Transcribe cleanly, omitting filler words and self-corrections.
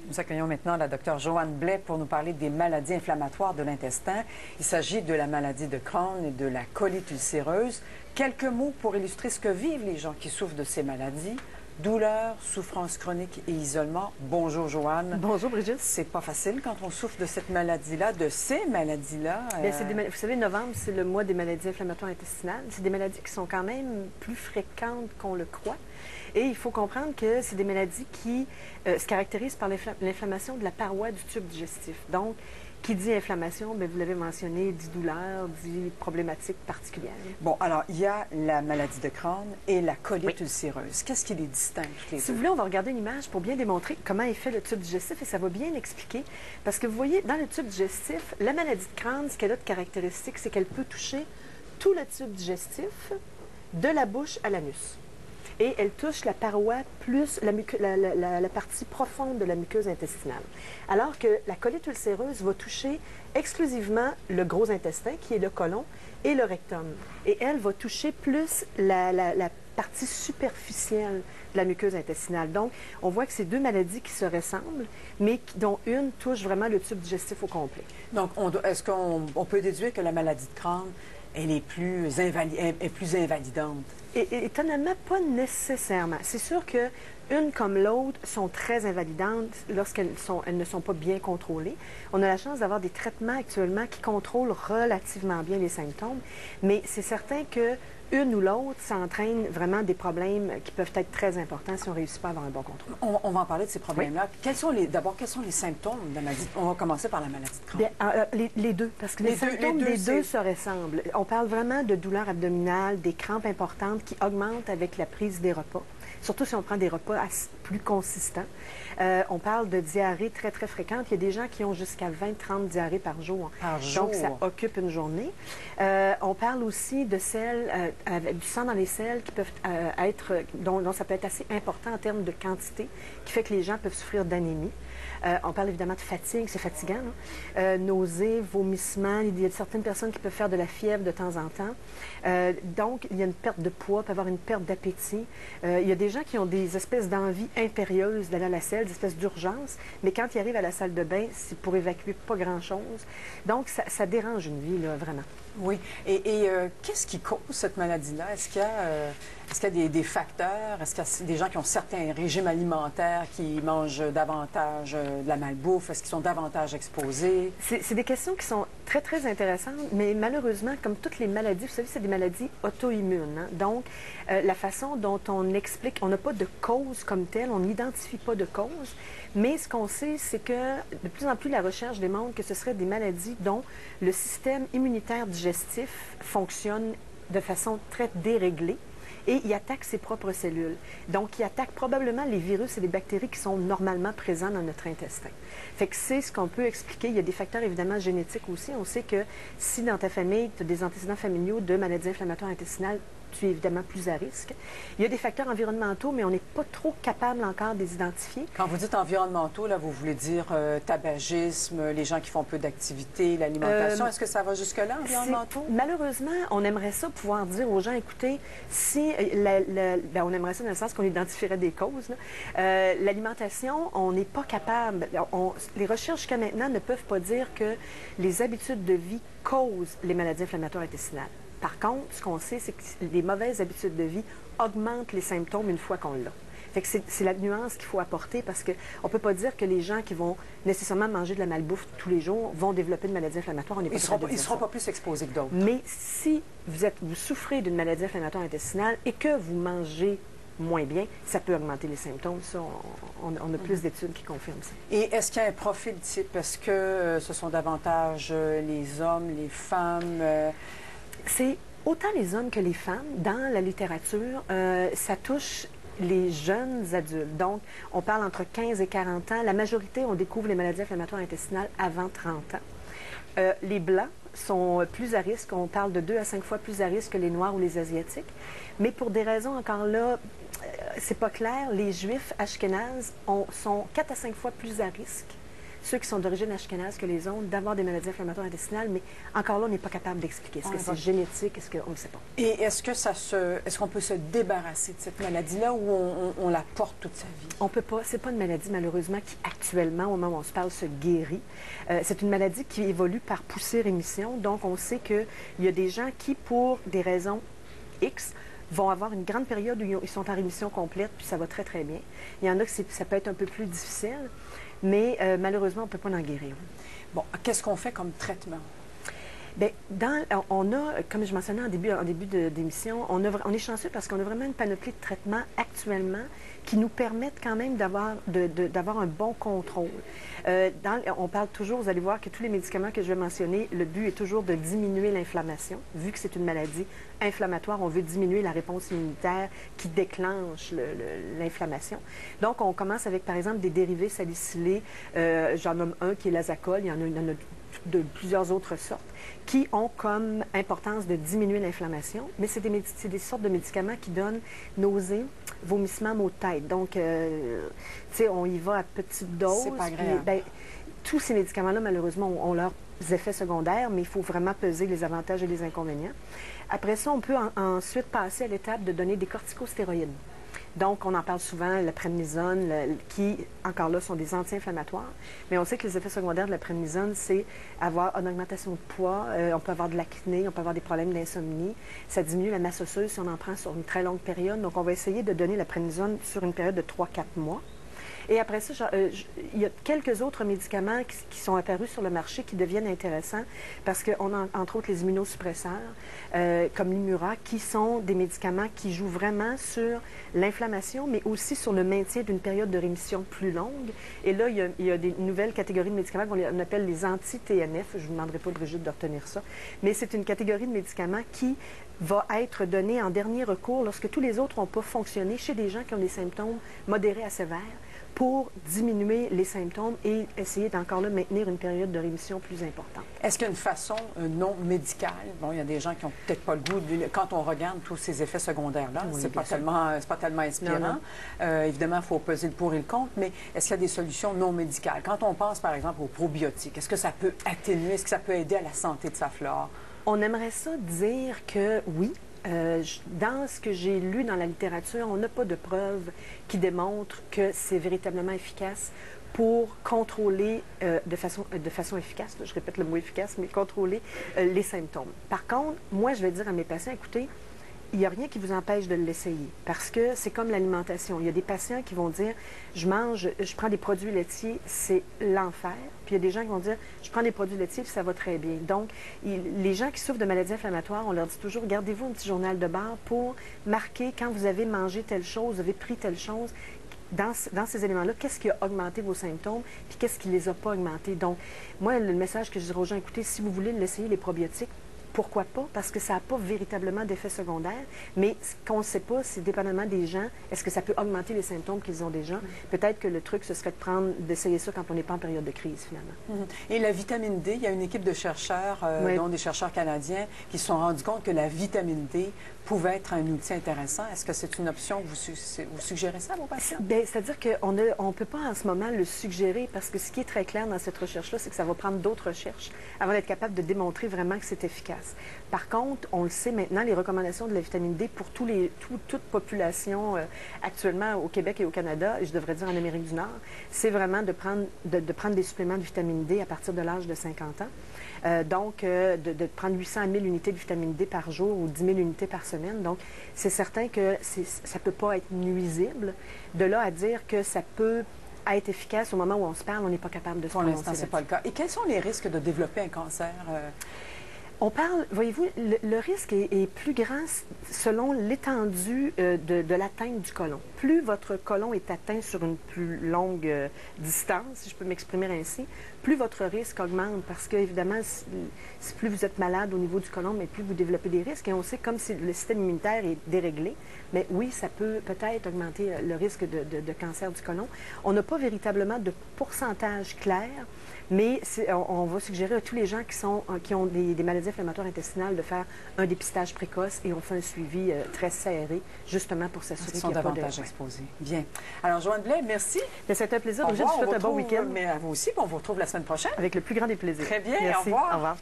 Nous accueillons maintenant la docteure Joanne Blais pour nous parler des maladies inflammatoires de l'intestin. Il s'agit de la maladie de Crohn et de la colite ulcéreuse. Quelques mots pour illustrer ce que vivent les gens qui souffrent de ces maladies. Douleur, souffrance chronique et isolement. Bonjour Joanne. Bonjour Brigitte. C'est pas facile quand on souffre de cette maladie-là, de ces maladies-là. Vous savez, novembre, c'est le mois des maladies inflammatoires intestinales. C'est des maladies qui sont quand même plus fréquentes qu'on le croit. Et il faut comprendre que c'est des maladies qui se caractérisent par l'inflammation de la paroi du tube digestif. Donc, qui dit inflammation, bien, vous l'avez mentionné, dit douleur, dit problématique particulière. Bon, alors, il y a la maladie de Crohn et la colite ulcéreuse. Qu'est-ce qui les distingue, les Si deux? vous voulez, on va regarder une image pour bien démontrer comment est fait le tube digestif et ça va bien l'expliquer. Parce que vous voyez, dans le tube digestif, la maladie de Crohn, ce qu'elle a de caractéristique, c'est qu'elle peut toucher tout le tube digestif, de la bouche à l'anus. Et elle touche la paroi plus la partie profonde de la muqueuse intestinale. Alors que la colite ulcéreuse va toucher exclusivement le gros intestin, qui est le côlon, et le rectum. Et elle va toucher plus la partie superficielle de la muqueuse intestinale. Donc, on voit que c'est deux maladies qui se ressemblent, mais dont une touche vraiment le tube digestif au complet. Donc, est-ce qu'on peut déduire que la maladie de Crohn, elle est plus invalidante? Et étonnamment, pas nécessairement. C'est sûr que une comme l'autre sont très invalidantes lorsqu'elles ne sont pas bien contrôlées. On a la chance d'avoir des traitements actuellement qui contrôlent relativement bien les symptômes, mais c'est certain que une ou l'autre, ça entraîne vraiment des problèmes qui peuvent être très importants si on ne réussit pas à avoir un bon contrôle. On va en parler de ces problèmes-là. Oui. D'abord, quels sont les symptômes de la maladie? On va commencer par la maladie de Crohn. Bien, les deux, parce que les symptômes des deux se ressemblent. On parle vraiment de douleurs abdominales, des crampes importantes qui augmentent avec la prise des repas, surtout si on prend des repas plus consistants. On parle de diarrhée très, très fréquente. Il y a des gens qui ont jusqu'à 20-30 diarrhées par jour. Donc, ça occupe une journée. On parle aussi de selles, avec du sang dans les selles qui peuvent dont ça peut être assez important en termes de quantité, qui fait que les gens peuvent souffrir d'anémie. On parle évidemment de fatigue, c'est fatigant, nausées, vomissements. Il y a certaines personnes qui peuvent faire de la fièvre de temps en temps. Donc, il y a une perte de poids, peut avoir une perte d'appétit. Il y a des gens qui ont des espèces d'envie impérieuses d'aller à la selle, des espèces d'urgence, mais quand ils arrivent à la salle de bain, c'est pour évacuer pas grand-chose. Donc, ça dérange une vie, là, vraiment. Oui. Et qu'est-ce qui cause cette maladie-là? Est-ce qu'il y a des facteurs? Est-ce qu'il y a des gens qui ont certains régimes alimentaires, qui mangent davantage de la malbouffe? Est-ce qu'ils sont davantage exposés? C'est des questions qui sont très, très intéressantes, mais malheureusement, comme toutes les maladies, vous savez, c'est des maladies auto-immunes. Hein? Donc, la façon dont on explique, on n'a pas de cause comme telle, on n'identifie pas de cause, mais ce qu'on sait, c'est que de plus en plus, la recherche démontre que ce serait des maladies dont le système immunitaire digestif fonctionne de façon très déréglée et il attaque ses propres cellules. Donc, il attaque probablement les virus et les bactéries qui sont normalement présents dans notre intestin. Fait que c'est ce qu'on peut expliquer. Il y a des facteurs évidemment génétiques aussi. On sait que si dans ta famille, tu as des antécédents familiaux de maladies inflammatoires intestinales, tu es évidemment plus à risque. Il y a des facteurs environnementaux, mais on n'est pas trop capable encore de les identifier. Quand vous dites environnementaux, là, vous voulez dire tabagisme, les gens qui font peu d'activité, l'alimentation. Est-ce que ça va jusque-là, environnementaux? Malheureusement, on aimerait ça pouvoir dire aux gens, écoutez, si on aimerait ça dans le sens qu'on identifierait des causes. L'alimentation, on n'est pas capable. Les recherches jusqu'à maintenant ne peuvent pas dire que les habitudes de vie causent les maladies inflammatoires intestinales. Par contre, ce qu'on sait, c'est que les mauvaises habitudes de vie augmentent les symptômes une fois qu'on l'a. Fait que c'est la nuance qu'il faut apporter parce qu'on ne peut pas dire que les gens qui vont nécessairement manger de la malbouffe tous les jours vont développer une maladie inflammatoire. Ils ne seront pas plus exposés que d'autres. Mais si vous souffrez d'une maladie inflammatoire intestinale et que vous mangez moins bien, ça peut augmenter les symptômes. Ça, on a plus d'études qui confirment ça. Et est-ce qu'il y a un profil type? Est-ce que ce sont davantage les hommes, les femmes? C'est autant les hommes que les femmes. Dans la littérature, ça touche les jeunes adultes. Donc, on parle entre 15 et 40 ans. La majorité, on découvre les maladies inflammatoires intestinales avant 30 ans. Les Blancs sont plus à risque. On parle de 2 à 5 fois plus à risque que les Noirs ou les Asiatiques. Mais pour des raisons encore là, c'est pas clair, les Juifs ashkénazes sont 4 à 5 fois plus à risque ceux qui sont d'origine ashkénaze que les autres, d'avoir des maladies inflammatoires intestinales, mais encore là, on n'est pas capable d'expliquer. Est-ce que c'est génétique? Est-ce qu'on ne sait pas? Et est-ce qu'on peut se débarrasser de cette maladie-là ou on la porte toute sa vie? On peut pas. C'est pas une maladie, malheureusement, qui actuellement, au moment où on se parle, se guérit. C'est une maladie qui évolue par poussée-rémission. Donc, on sait qu'il y a des gens qui, pour des raisons X, vont avoir une grande période où ils sont en rémission complète, puis ça va très, très bien. Il y en a que ça peut être un peu plus difficile, mais malheureusement, on ne peut pas en guérir. Bon, qu'est-ce qu'on fait comme traitement? Bien, on a, comme je mentionnais en début d'émission, on est chanceux parce qu'on a vraiment une panoplie de traitements actuellement qui nous permettent quand même d'avoir un bon contrôle. On parle toujours, vous allez voir que tous les médicaments que je vais mentionner, le but est toujours de diminuer l'inflammation. Vu que c'est une maladie inflammatoire, on veut diminuer la réponse immunitaire qui déclenche l'inflammation. Donc, on commence avec, par exemple, des dérivés salicylés. J'en nomme un qui est l'Azacol, il y en a de plusieurs autres sortes, qui ont comme importance de diminuer l'inflammation, mais c'est des sortes de médicaments qui donnent nausées, vomissements, maux de tête. Donc, tu sais, on y va à petite dose. C'est pas agréable. Puis, tous ces médicaments-là, malheureusement, ont leurs effets secondaires, mais il faut vraiment peser les avantages et les inconvénients. Après ça, on peut ensuite passer à l'étape de donner des corticostéroïdes. Donc, on en parle souvent, la prednisone, qui, encore là, sont des anti-inflammatoires. Mais on sait que les effets secondaires de la prednisone, c'est avoir une augmentation de poids, on peut avoir de l'acné, on peut avoir des problèmes d'insomnie. Ça diminue la masse osseuse si on en prend sur une très longue période. Donc, on va essayer de donner la prednisone sur une période de 3-4 mois. Et après ça, il y a quelques autres médicaments qui sont apparus sur le marché qui deviennent intéressants parce qu'on a, entre autres, les immunosuppresseurs, comme l'Imura, qui sont des médicaments qui jouent vraiment sur l'inflammation, mais aussi sur le maintien d'une période de rémission plus longue. Et là, il y a des nouvelles catégories de médicaments qu'on appelle les anti-TNF. Je ne vous demanderai pas, Brigitte, de retenir ça. Mais c'est une catégorie de médicaments qui va être donnée en dernier recours lorsque tous les autres n'ont pas fonctionné chez des gens qui ont des symptômes modérés à sévères, pour diminuer les symptômes et essayer d'encore là maintenir une période de rémission plus importante. Est-ce qu'il y a une façon non médicale? Bon, il y a des gens qui n'ont peut-être pas le goût, quand on regarde tous ces effets secondaires-là, oui, c'est pas tellement inspirant. Évidemment, il faut peser le pour et le contre, mais est-ce qu'il y a des solutions non médicales? Quand on pense, par exemple, aux probiotiques, est-ce que ça peut atténuer, est-ce que ça peut aider à la santé de sa flore? On aimerait ça dire que oui. Dans ce que j'ai lu dans la littérature, on n'a pas de preuves qui démontrent que c'est véritablement efficace pour contrôler de façon efficace, je répète le mot efficace, mais contrôler les symptômes. Par contre, moi, je vais dire à mes patients, écoutez, il n'y a rien qui vous empêche de l'essayer parce que c'est comme l'alimentation. Il y a des patients qui vont dire, je prends des produits laitiers, c'est l'enfer. Puis il y a des gens qui vont dire, je prends des produits laitiers, puis ça va très bien. Donc, les gens qui souffrent de maladies inflammatoires, on leur dit toujours, gardez-vous un petit journal de bord pour marquer quand vous avez mangé telle chose, vous avez pris telle chose. Dans ces éléments-là, qu'est-ce qui a augmenté vos symptômes, puis qu'est-ce qui ne les a pas augmentés. Donc, moi, le message que je dirais aux gens, écoutez, si vous voulez l'essayer, les probiotiques, pourquoi pas? Parce que ça n'a pas véritablement d'effet secondaire. Mais ce qu'on ne sait pas, c'est dépendamment des gens, est-ce que ça peut augmenter les symptômes qu'ils ont déjà? Peut-être que le truc, ce serait d'essayer ça quand on n'est pas en période de crise, finalement. Et la vitamine D, il y a une équipe de chercheurs, dont des chercheurs canadiens, qui se sont rendus compte que la vitamine D pouvait être un outil intéressant. Est-ce que c'est une option que vous suggérez ça à vos patients? Bien, c'est-à-dire qu'on ne peut pas en ce moment le suggérer parce que ce qui est très clair dans cette recherche-là, c'est que ça va prendre d'autres recherches avant d'être capable de démontrer vraiment que c'est efficace. Par contre, on le sait maintenant, les recommandations de la vitamine D pour toute population actuellement au Québec et au Canada, et je devrais dire en Amérique du Nord, c'est vraiment de prendre des suppléments de vitamine D à partir de l'âge de 50 ans. Donc, de prendre 800 à 1000 unités de vitamine D par jour ou 10 000 unités par semaine. Donc, c'est certain que ça ne peut pas être nuisible. De là à dire que ça peut être efficace au moment où on se parle, on n'est pas capable de se prononcer. Pour l'instant, ce n'est pas le cas. Et quels sont les risques de développer un cancer? On parle, voyez-vous, le risque est plus grand selon l'étendue de l'atteinte du côlon. Plus votre côlon est atteint sur une plus longue distance, si je peux m'exprimer ainsi, plus votre risque augmente parce que, évidemment, plus vous êtes malade au niveau du côlon, mais plus vous développez des risques. Et on sait comme si le système immunitaire est déréglé, mais oui, ça peut peut-être augmenter le risque de cancer du côlon. On n'a pas véritablement de pourcentage clair, Mais on va suggérer à tous les gens qui ont des maladies inflammatoires intestinales de faire un dépistage précoce et on fait un suivi très serré, justement pour s'assurer qu'il n'y a pas de... davantage exposés. Bien. Alors, Joanne Blais, merci. C'était un plaisir. Je vous souhaite un bon week-end. Mais à vous aussi, on vous retrouve la semaine prochaine. Avec le plus grand des plaisirs. Très bien. Merci. Au revoir. Au revoir.